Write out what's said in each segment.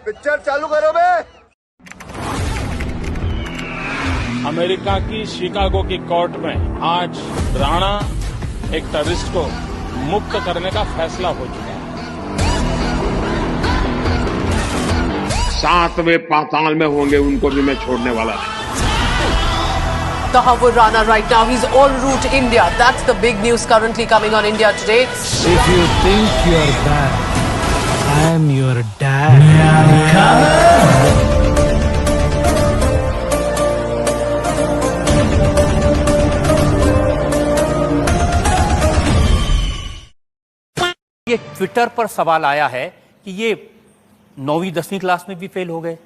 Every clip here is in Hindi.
पिक्चर चालू करो बे। अमेरिका की शिकागो की कोर्ट में आज राणा एक टेररिस्ट को मुक्त करने का फैसला हो चुका है। 7वें पाताल में होंगे, उनको भी मैं छोड़ने वाला नहीं। Tahavur Rana right now, he's en route India. That's the big news currently coming on India today. If you think you're bad, I'm your dad. ये ट्विटर पर सवाल आया है कि ये 9वीं 10वीं क्लास में भी फेल हो गए।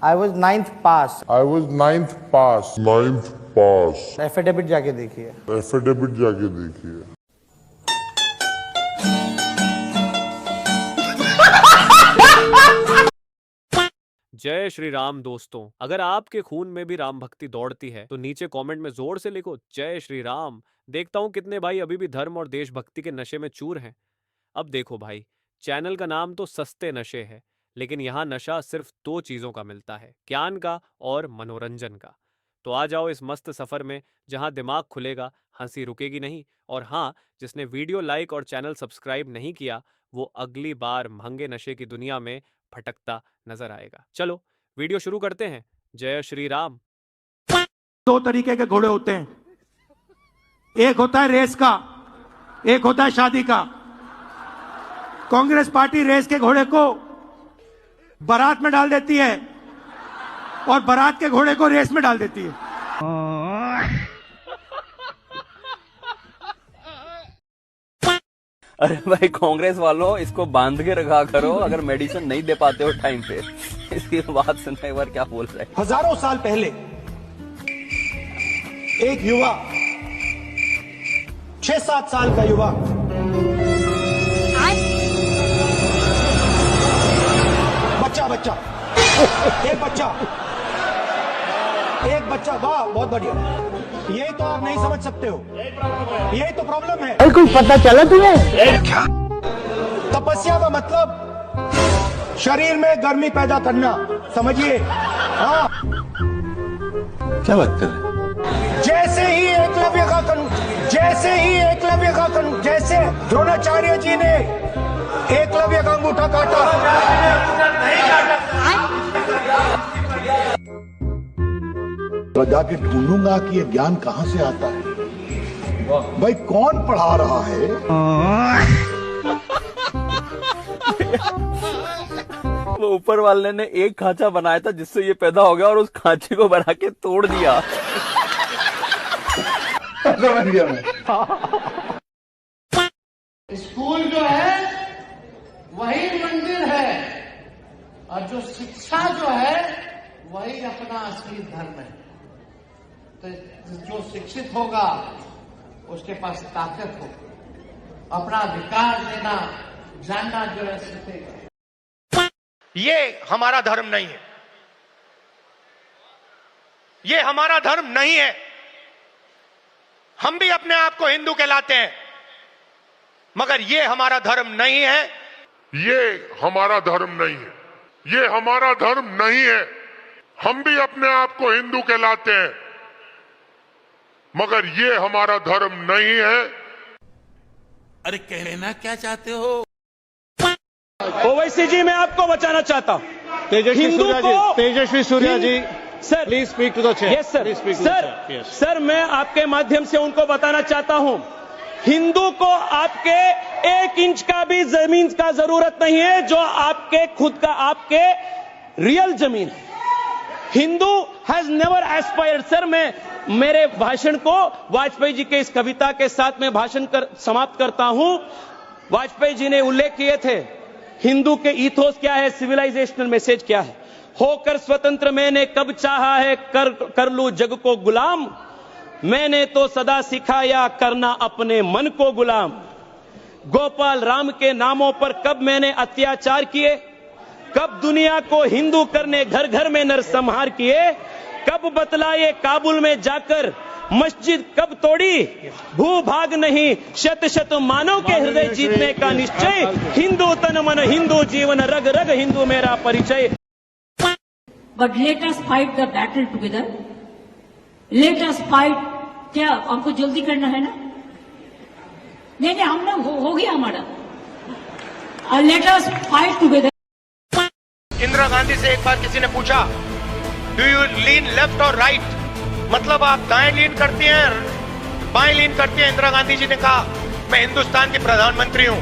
I was 9th pass. I was 9th pass. 9th pass. Affidavit जाके देखिए। एफिडेविट जाके देखिए। जय श्री राम दोस्तों, अगर आपके खून में भी राम भक्ति दौड़ती है तो नीचे कमेंट में जोर से लिखो जय श्री राम। देखता हूं कितने भाई अभी भी धर्म और देशभक्ति के नशे में चूर हैं। अब देखो भाई, चैनल का नाम तो सस्ते नशे है, लेकिन यहाँ नशा सिर्फ 2 चीजों का मिलता है, ज्ञान का और मनोरंजन का। तो आ जाओ इस मस्त सफर में जहाँ दिमाग खुलेगा, हंसी रुकेगी नहीं। और हाँ, जिसने वीडियो लाइक और चैनल सब्सक्राइब नहीं किया वो अगली बार महंगे नशे की दुनिया में भटकता नजर आएगा। चलो वीडियो शुरू करते हैं। जय श्री राम। 2 तरीके के घोड़े होते हैं, एक होता है रेस का, एक होता है शादी का। कांग्रेस पार्टी रेस के घोड़े को बारात में डाल देती है और बारात के घोड़े को रेस में डाल देती है। अरे भाई कांग्रेस वालों, इसको बांध के रखा करो अगर मेडिसिन नहीं दे पाते हो टाइम पे। इसकी बात सुनना एक बार क्या बोल रहे हैं। हजारों साल पहले एक युवा, 6-7 साल का युवा, बच्चा एक बच्चा, वाह बहुत बढ़िया। यही तो आप नहीं समझ सकते हो, यही तो प्रॉब्लम है। कुछ पता चला तुम्हें? क्या तपस्या का मतलब शरीर में गर्मी पैदा करना, समझिए। हाँ, क्या बात कर रहे? जैसे ही एकलव्य का कानून, जैसे द्रोणाचार्य जी ने एकलव्य का अंगूठा काटा, जाके ढूंढूंगा कि ये ज्ञान कहां से आता है, भाई कौन पढ़ा रहा है। वो ऊपर वाले ने एक खांचा बनाया था जिससे ये पैदा हो गया और उस खांचे को बना के तोड़ दिया। समझ गया मैं। स्कूल जो है वही मंदिर है और जो शिक्षा जो है वही अपना असली धर्म है। तो जो शिक्षित होगा उसके पास ताकत होगी, अपना अधिकार देना जानना जो है सीखेगा। ये हमारा धर्म नहीं है, ये हमारा धर्म नहीं है। हम भी अपने आप को हिंदू कहलाते हैं, मगर ये हमारा धर्म नहीं है। ये हमारा धर्म नहीं है, ये हमारा धर्म नहीं है। हम भी अपने आप को हिंदू कहलाते हैं, मगर ये हमारा धर्म नहीं है। अरे कह लेना क्या चाहते हो? ओवैसी जी, मैं आपको बचाना चाहता हूं। Tejasvi Surya ji, sir please speak to the chair. Yes sir, sir मैं आपके माध्यम से उनको बताना चाहता हूं, हिंदू को आपके 1 इंच का भी जमीन का जरूरत नहीं है, जो आपके खुद का, आपके रियल जमीन है। Hindu has never aspired. Sir मैं मेरे भाषण को वाजपेयी जी के इस कविता के साथ में समाप्त करता हूं। वाजपेयी जी ने उल्लेख किए थे हिंदू के ईथोस क्या है, सिविलाइजेशनल मैसेज क्या है। होकर स्वतंत्र मैंने कब चाहा है, कर लूं जग को गुलाम। मैंने तो सदा सिखाया करना अपने मन को गुलाम। गोपाल राम के नामों पर कब मैंने अत्याचार किए, कब दुनिया को हिंदू करने घर घर में नरसंहार किए, कब बतलाए काबुल में जाकर मस्जिद कब तोड़ी। भूभाग नहीं शत शत मानव के हृदय जीतने का निश्चय। हिंदू तन मन हिंदू जीवन, रग रग हिंदू मेरा परिचय। but let us fight the battle together. Let us fight. क्या हमको जल्दी करना है ना? नहीं हमने हो गया हमारा. Let us fight together. Indira Gandhi से एक बार किसी ने पूछा, डू यू लीन लेफ्ट और राइट, मतलब आप दाएं लीन करती हैं बाएं लीन करती हैं? इंदिरा गांधी जी ने कहा, मैं हिंदुस्तान की प्रधानमंत्री हूं,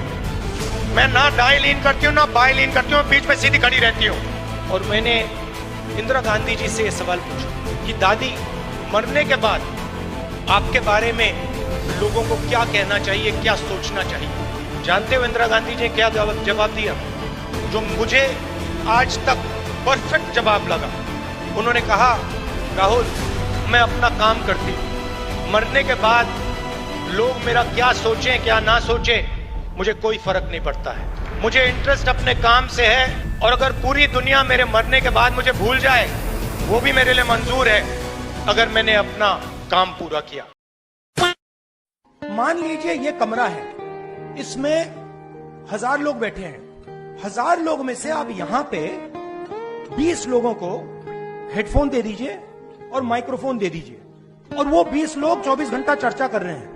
मैं ना दाएं लीन करती हूं ना बाएं लीन करती हूं, बीच में सीधी खड़ी रहती हूं. और मैंने इंदिरा गांधी जी से ये सवाल पूछा कि दादी, मरने के बाद आपके बारे में लोगों को क्या कहना चाहिए, क्या सोचना चाहिए? जानते हो इंदिरा गांधी जी ने क्या जवाब दिया, जो मुझे आज तक परफेक्ट जवाब लगा. उन्होंने कहा, राहुल, मैं अपना काम करती हूं, मरने के बाद लोग मेरा क्या सोचें क्या ना सोचें मुझे कोई फर्क नहीं पड़ता है. मुझे इंटरेस्ट अपने काम से है, और अगर पूरी दुनिया मेरे मरने के बाद मुझे भूल जाए वो भी मेरे लिए मंजूर है, अगर मैंने अपना काम पूरा किया. मान लीजिए ये कमरा है, इसमें 1000 लोग बैठे हैं. 1000 लोग में से आप यहां पे 20 लोगों को हेडफोन दे दीजिए और माइक्रोफोन दे दीजिए, और वो 20 लोग 24 घंटा चर्चा कर रहे हैं,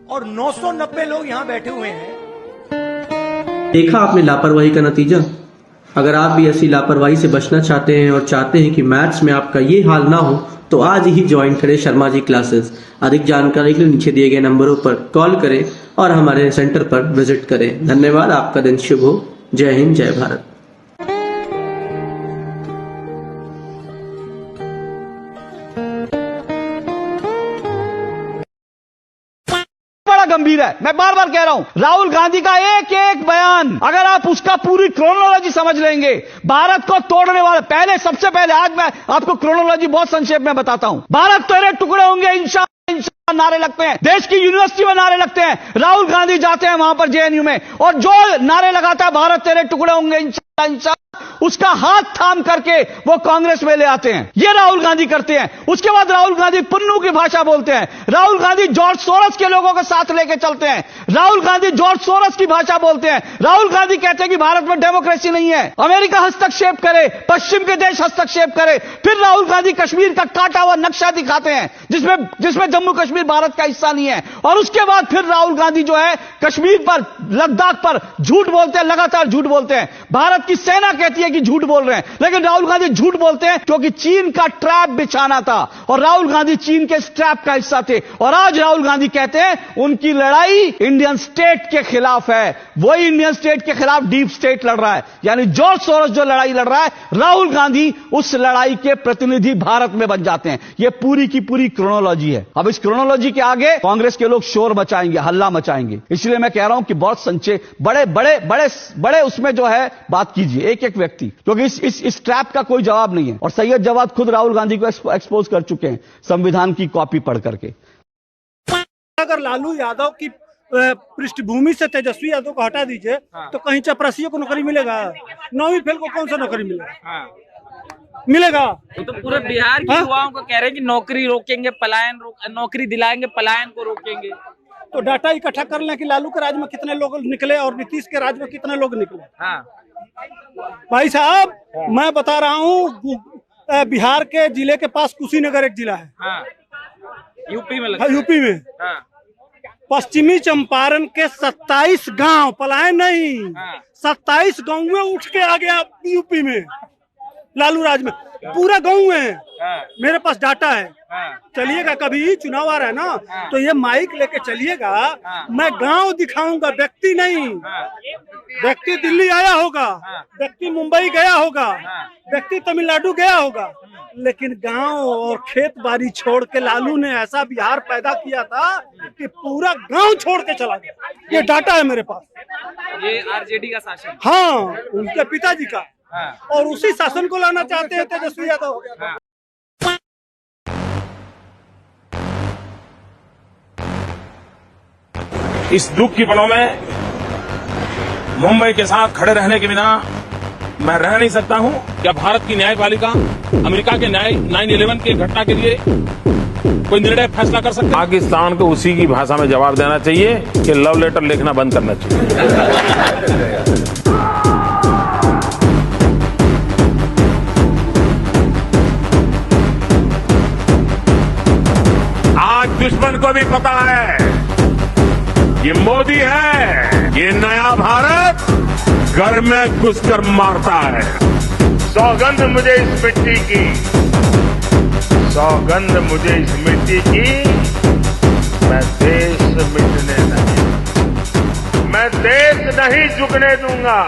और 990 लोग यहां बैठे हुए हैं. देखा आपने लापरवाही का नतीजा. अगर आप भी ऐसी लापरवाही से बचना चाहते हैं और चाहते हैं कि मैथ्स में आपका ये हाल ना हो, तो आज ही ज्वाइन करें शर्मा जी क्लासेस. अधिक जानकारी के लिए नीचे दिए गए नंबरों पर कॉल करें और हमारे सेंटर पर विजिट करें. धन्यवाद. आपका दिन शुभ हो. जय हिंद, जय भारत. गंभीर है, मैं बार बार कह रहा हूं. राहुल गांधी का एक एक बयान, अगर आप उसका पूरी क्रोनोलॉजी समझ लेंगे, भारत को तोड़ने वाला, पहले सबसे पहले, आज मैं आपको क्रोनोलॉजी बहुत संक्षेप में बताता हूं. भारत तेरे टुकड़े होंगे इंशाअल्लाह नारे लगते हैं, देश की यूनिवर्सिटी में नारे लगते हैं. राहुल गांधी जाते हैं वहां पर जेएनयू में, और जो नारे लगाता है भारत तेरे टुकड़े होंगे इंशाअल्लाह, उसका हाथ थाम करके वो कांग्रेस में ले आते हैं. ये राहुल गांधी करते हैं. उसके बाद राहुल गांधी पुन्नू की भाषा बोलते हैं. राहुल गांधी जॉर्ज सोरस के लोगों के साथ लेके चलते हैं. राहुल गांधी जॉर्ज सोरस की भाषा बोलते हैं. राहुल गांधी कहते हैं कि भारत में डेमोक्रेसी नहीं है, अमेरिका हस्तक्षेप करे, पश्चिम के देश हस्तक्षेप करे. फिर राहुल गांधी कश्मीर का काटा हुआ नक्शा दिखाते हैं जिसमें जम्मू कश्मीर भारत का हिस्सा नहीं है. और उसके बाद फिर राहुल गांधी जो है कश्मीर पर, लद्दाख पर झूठ बोलते हैं, लगातार झूठ बोलते हैं. भारत की सेना कहती है कि झूठ बोल रहे हैं, लेकिन राहुल गांधी झूठ बोलते हैं क्योंकि चीन का ट्रैप बिछाना था, और राहुल गांधी चीन के इस ट्रैप का हिस्सा थे. और आज राहुल गांधी कहते हैं उनकी लड़ाई इंडियन स्टेट के खिलाफ है. वही इंडियन स्टेट के खिलाफ डीप स्टेट लड़ रहा है, यानी जॉर्ज सोरस जो लड़ाई लड़ रहा है, राहुल गांधी उस लड़ाई के प्रतिनिधि भारत में बन जाते हैं. यह पूरी की पूरी क्रोनोलॉजी है. अब इस क्रोनोलॉजी के आगे कांग्रेस के लोग शोर मचाएंगे, हल्ला मचाएंगे. इसलिए मैं कह रहा हूं कि बहुत संक्षेप, बड़े बड़े बड़े बड़े उसमें जो है बात कीजिए, एक एक व्यक्ति, क्योंकि इस ट्रैप का कोई जवाब नहीं है. और सैयद जवाद खुद राहुल गांधी को एक्सपोज कर चुके हैं संविधान की कॉपी पढ़ करके. अगर लालू यादव की पृष्ठभूमि से तेजस्वी यादव को हटा दीजिए, तो कहीं चपरासियों को नौकरी मिलेगा? 9वीं फेल को कौन सा नौकरी मिलेगा? मिलेगा? तो पूरे बिहार के युवाओं को कह रहे हैं कि नौकरी रोकेंगे, पलायन नौकरी दिलाएंगे, पलायन को रोकेंगे. तो डाटा इकट्ठा कर लें कि लालू के राज में कितने लोग निकले और नीतीश के राज में कितने लोग निकले. भाई साहब, मैं बता रहा हूँ, बिहार के जिले के पास कुशीनगर एक जिला है. यूपी में यूपी में पश्चिमी चंपारण के 27 गांव, पलायन नहीं, 27 गांव में उठ के आ गया यूपी में, लालू राज में, पूरा गांव है. मेरे पास डाटा है. चलिएगा, कभी चुनाव आ रहा है ना, तो ये माइक लेके चलिएगा, मैं गांव दिखाऊंगा, व्यक्ति नहीं. व्यक्ति दिल्ली आया होगा, व्यक्ति मुंबई गया होगा, व्यक्ति तमिलनाडु गया होगा, लेकिन गांव और खेत बाड़ी छोड़ के लालू ने ऐसा बिहार पैदा किया था कि पूरा गांव छोड़ के चला गया. ये डाटा है मेरे पास. ये आरजेडी का शासन. हाँ, उनके पिताजी का. और उसी शासन को लाना चाहते हैं तेजस्वी यादव. इस दुख की पलों में मुंबई के साथ खड़े रहने के बिना मैं रह नहीं सकता हूं. क्या भारत की न्यायपालिका अमेरिका के 9/11 की घटना के लिए कोई निर्णय फैसला कर सकता है? पाकिस्तान को उसी की भाषा में जवाब देना चाहिए कि लव लेटर लिखना बंद करना चाहिए. आज दुश्मन को भी पता है ये मोदी है, ये नया भारत घर में घुसकर मारता है। सौगंध मुझे इस मिट्टी की, सौगंध मुझे इस मिट्टी की, मैं देश मिटने नहीं, मैं देश नहीं झुकने दूंगा।